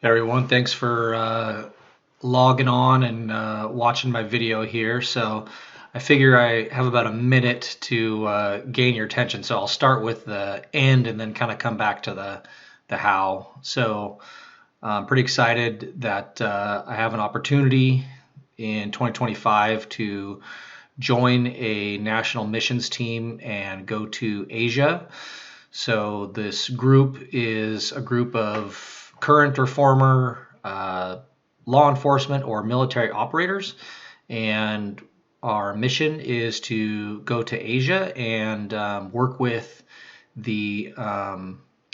Everyone, thanks for logging on and watching my video here. So I figure I have about a minute to gain your attention. So I'll start with the end and then kind of come back to the how. So I'm pretty excited that I have an opportunity in 2025 to join a national missions team and go to Asia. So this group is a group of current or former law enforcement or military operators, and our mission is to go to Asia and work with the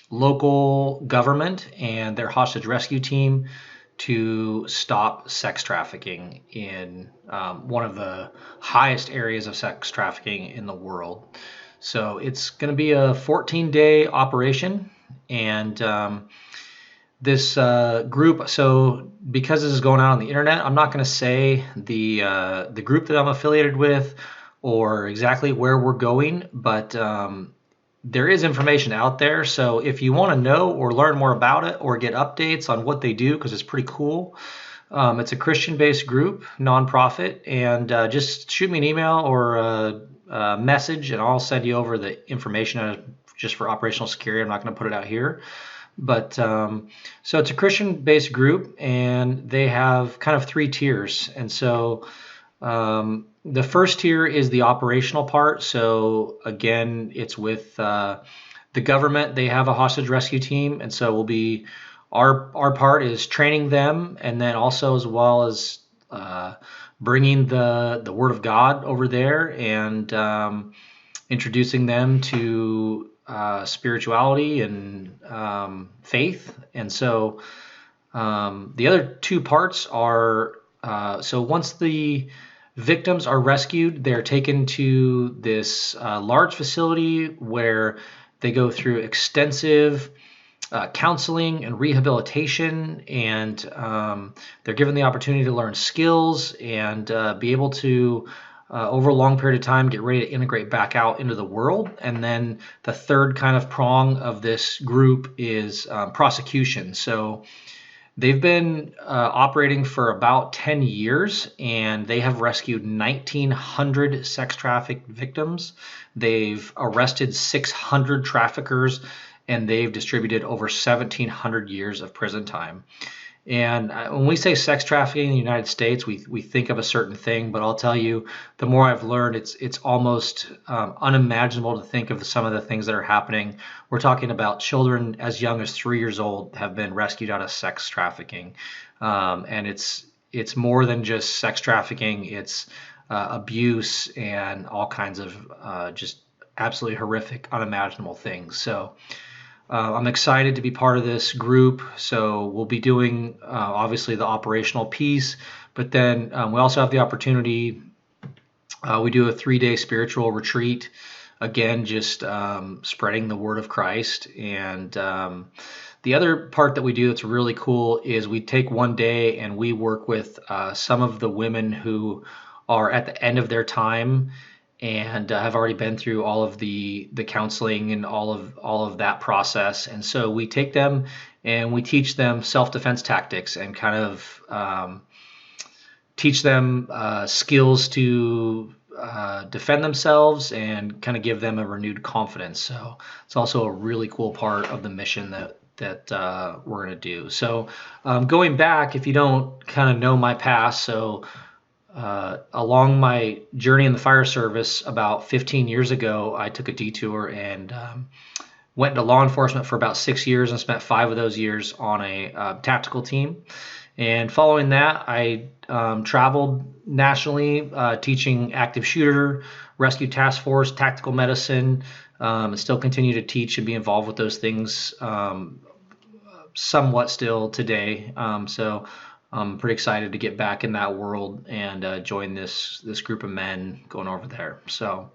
local government and their hostage rescue team to stop sex trafficking in one of the highest areas of sex trafficking in the world. So it's going to be a 14-day operation, and this group. So because this is going out on the internet, I'm not going to say the group that I'm affiliated with or exactly where we're going, but there is information out there. So if you want to know or learn more about it or get updates on what they do, because it's pretty cool. It's a Christian-based group, nonprofit, and just shoot me an email or a message, and I'll send you over the information just for operational security. I'm not going to put it out here. But so it's a Christian-based group, and they have kind of three tiers. And so the first tier is the operational part. So again, it's with the government. They have a hostage rescue team, and so we'll be our part is training them, and then also as well as bringing the Word of God over there and introducing them to spirituality and faith. And so the other two parts are so once the victims are rescued, they're taken to this large facility where they go through extensive counseling and rehabilitation, and they're given the opportunity to learn skills and be able to over a long period of time get ready to integrate back out into the world. And then the third kind of prong of this group is prosecution. So they've been operating for about 10 years, and they have rescued 1,900 sex trafficked victims. They've arrested 600 traffickers, and they've distributed over 1,700 years of prison time. And when we say sex trafficking in the United States, we think of a certain thing, but I'll tell you, the more I've learned, it's almost unimaginable to think of some of the things that are happening. We're talking about children as young as 3 years old have been rescued out of sex trafficking, and it's more than just sex trafficking. It's abuse and all kinds of just absolutely horrific, unimaginable things. So I'm excited to be part of this group. So we'll be doing obviously the operational piece, but then we also have the opportunity. We do a 3-day spiritual retreat, again, just spreading the word of Christ. And the other part that we do that's really cool is we take one day and we work with some of the women who are at the end of their time and have already been through all of the counseling and all of that process. And so we take them and we teach them self-defense tactics and kind of teach them skills to defend themselves and kind of give them a renewed confidence. So it's also a really cool part of the mission that we're going to do. So going back, if you don't kind of know my past, so along my journey in the fire service about 15 years ago, I took a detour and went into law enforcement for about 6 years and spent 5 of those years on a tactical team. And following that, I traveled nationally teaching active shooter, rescue task force, tactical medicine, and still continue to teach and be involved with those things somewhat still today. So I'm pretty excited to get back in that world and join this group of men going over there. So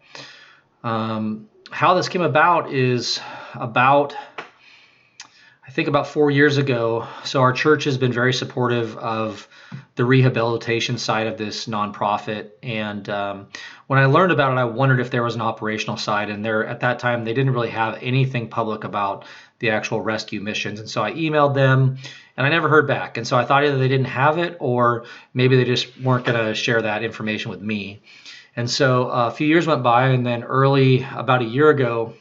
how this came about is about I think about 4 years ago. So our church has been very supportive of the rehabilitation side of this nonprofit. And when I learned about it, I wondered if there was an operational side. And there, at that time, they didn't really have anything public about the actual rescue missions. And so I emailed them, and I never heard back. And so I thought either they didn't have it, or maybe they just weren't going to share that information with me. And so a few years went by, and then about a year ago,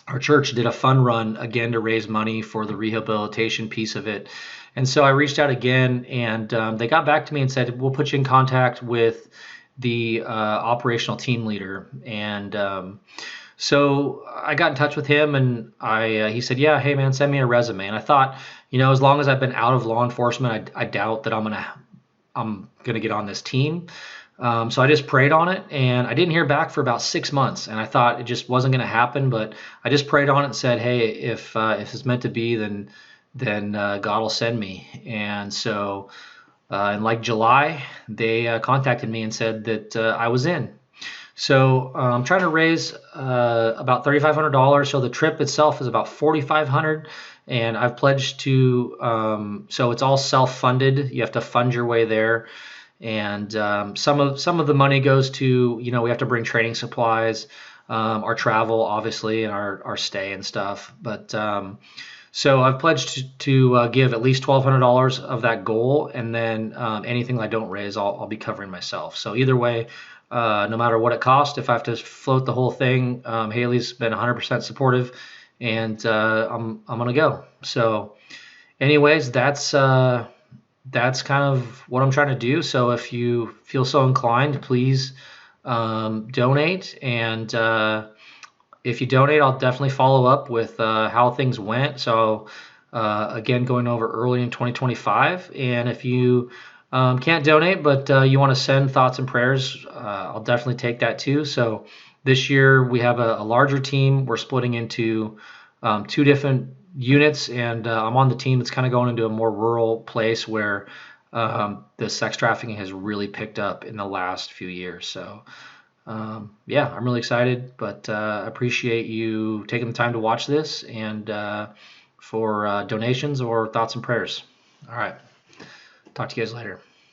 our church did a fun run again to raise money for the rehabilitation piece of it. And so I reached out again, and they got back to me and said, we'll put you in contact with the operational team leader. And so I got in touch with him, and he said, yeah, hey man, send me a resume. And I thought, as long as I've been out of law enforcement, I doubt that I'm gonna get on this team. So I just prayed on it, and I didn't hear back for about 6 months, and I thought it just wasn't going to happen. But I just prayed on it and said, "Hey, if it's meant to be, then God will send me." And so in like July, they contacted me and said that I was in. So I'm trying to raise about $3,500. So the trip itself is about $4,500, and I've pledged to. So it's all self-funded. You have to fund your way there. And some of the money goes to, we have to bring training supplies, our travel, obviously, and our stay and stuff. But so I've pledged to give at least $1,200 of that goal, and then anything I don't raise, I'll be covering myself. So either way, no matter what it costs, if I have to float the whole thing, Haley's been 100% supportive, and I'm gonna go. So, anyways, that's kind of what I'm trying to do. So if you feel so inclined, please donate. And if you donate, I'll definitely follow up with how things went. So again, going over early in 2025. And if you can't donate, but you want to send thoughts and prayers, I'll definitely take that too. So this year we have a larger team. We're splitting into 2 different units, and I'm on the team that's kind of going into a more rural place where the sex trafficking has really picked up in the last few years. So yeah, I'm really excited, but I appreciate you taking the time to watch this, and for donations or thoughts and prayers. All right, talk to you guys later.